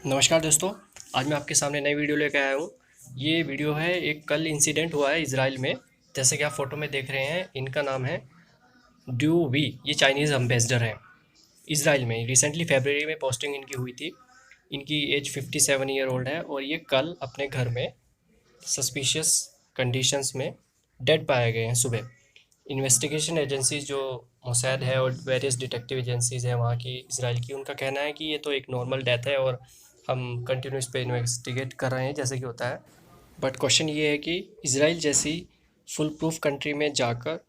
नमस्कार दोस्तों। आज मैं आपके सामने नई वीडियो लेकर आया हूँ। ये वीडियो है, एक कल इंसिडेंट हुआ है इजराइल में। जैसे कि आप फोटो में देख रहे हैं, इनका नाम है ड्यू वी। ये चाइनीज़ एम्बेसडर हैं इजराइल में। रिसेंटली फरवरी में पोस्टिंग इनकी हुई थी। इनकी एज 57 ईयर ओल्ड है और ये कल अपने घर में सस्पिशियस कंडीशंस में डेड पाए गए हैं सुबह। इन्वेस्टिगेशन एजेंसीज जो मोसाद है और वेरियस डिटेक्टिव एजेंसीज हैं वहाँ की, इसराइल की, उनका कहना है कि ये तो एक नॉर्मल डेथ है और हम कंटिन्यूस पे इन्वेस्टिगेट कर रहे हैं जैसे कि होता है। बट क्वेश्चन ये है कि इसराइल जैसी फुल प्रूफ कंट्री में जाकर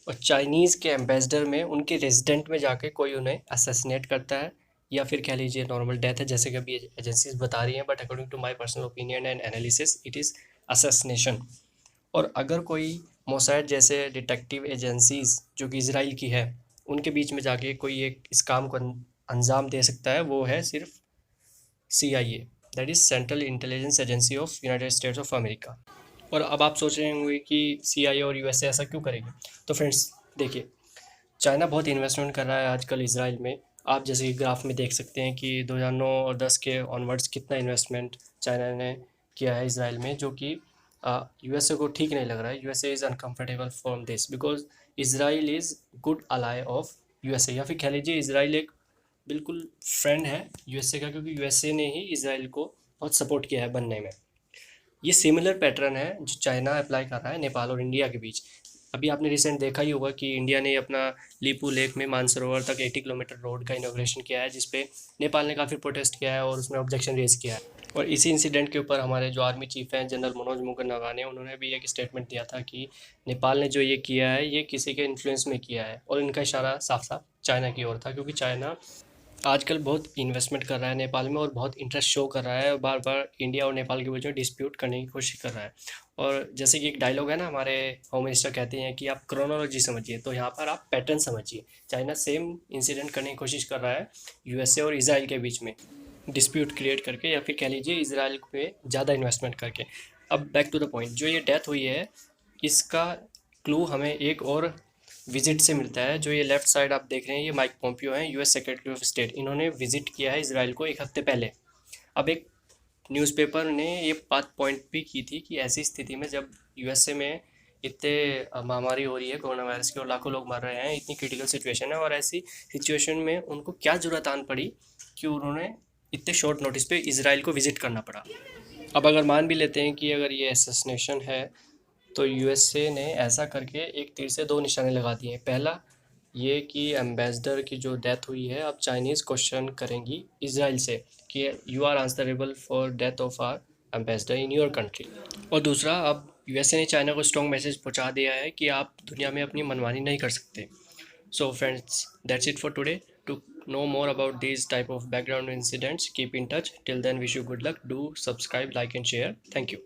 और चाइनीज़ के एम्बेसडर में, उनके रेजिडेंट में जाके कोई उन्हें असैसिनेट करता है, या फिर कह लीजिए नॉर्मल डेथ है जैसे कि अभी एजेंसीज बता रही हैं। But according to my personal opinion and analysis, it is assassination. और अगर कोई मोसाद जैसे डिटेक्टिव एजेंसीज जो कि इसराइल की है, उनके बीच में जाके कोई एक इस काम को अंजाम दे सकता है, वो है सिर्फ CIA, that is central intelligence agency of United states of America. और अब आप सोच रहे होंगे कि CIA और USA ऐसा क्यों करेंगे। तो फ्रेंड्स देखिए, चाइना बहुत इन्वेस्टमेंट कर रहा है आजकल इसराइल में। आप जैसे कि ग्राफ में देख सकते हैं कि 2009 और 10 के ऑनवर्ड्स कितना इन्वेस्टमेंट चाइना ने किया है इसराइल में, जो कि USA को ठीक नहीं लग रहा है। USA is uncomfortable from this because Israel is good ally of USA, या फिर कह लीजिए इसराइल एक बिल्कुल फ्रेंड है USA का, क्योंकि USA ने ही इसराइल को बहुत सपोर्ट किया है बनने में। ये सिमिलर पैटर्न है जो चाइना अप्लाई कर रहा है नेपाल और इंडिया के बीच। अभी आपने रिसेंट देखा ही होगा कि इंडिया ने अपना लीपू लेक में मानसरोवर तक 80 किलोमीटर रोड का इनॉग्रेशन किया है, जिसपे नेपाल ने काफ़ी प्रोटेस्ट किया है और उसमें ऑब्जेक्शन रेज किया है। और इसी इंसिडेंट के ऊपर हमारे जो आर्मी चीफ हैं जनरल मनोज मुकुंद नरवणे, उन्होंने भी एक स्टेटमेंट दिया था कि नेपाल ने जो ये किया है ये किसी के इन्फ्लुएंस में किया है, और इनका इशारा साफ साफ चाइना की ओर था, क्योंकि चाइना आजकल बहुत इन्वेस्टमेंट कर रहा है नेपाल में और बहुत इंटरेस्ट शो कर रहा है, और बार बार इंडिया और नेपाल के बीच में डिस्प्यूट करने की कोशिश कर रहा है। और जैसे कि एक डायलॉग है ना, हमारे होम मिनिस्टर कहते हैं कि आप क्रोनोलॉजी समझिए, तो यहाँ पर आप पैटर्न समझिए। चाइना सेम इंसिडेंट करने की कोशिश कर रहा है USA और इसराइल के बीच में, डिस्प्यूट क्रिएट करके, या फिर कह लीजिए इसराइल पे ज़्यादा इन्वेस्टमेंट करके। अब बैक टू द पॉइंट, जो ये डेथ हुई है इसका क्लू हमें एक और विजिट से मिलता है। जो ये लेफ्ट साइड आप देख रहे हैं, ये माइक पोम्पियो हैं, US सेक्रेटरी ऑफ स्टेट। इन्होंने विजिट किया है इसराइल को एक हफ्ते पहले। अब एक न्यूज़पेपर ने ये बात पॉइंट भी की थी कि ऐसी स्थिति में जब USA में इतने महामारी हो रही है कोरोना वायरस की और लाखों लोग मर रहे हैं, इतनी क्रिटिकल सिचुएशन है, और ऐसी सिचुएशन में उनको क्या ज़रूरत आन पड़ी कि उन्होंने इतने शॉर्ट नोटिस पे इसराइल को विजिट करना पड़ा। अब अगर मान भी लेते हैं कि अगर ये असैसिनेशन है, तो USA ने ऐसा करके एक तीर से दो निशाने लगा दिए हैं। पहला ये कि एम्बेसडर की जो डेथ हुई है, अब चाइनीज़ क्वेश्चन करेंगी इसराइल से कि you are answerable for death of our ambassador in your country. और दूसरा, अब USA ने चाइना को स्ट्रॉन्ग मैसेज पहुंचा दिया है कि आप दुनिया में अपनी मनमानी नहीं कर सकते। So friends, that's it for today. To know more about these type of background incidents, keep in touch. Till then, wish you good luck. Do subscribe, like and share. Thank you.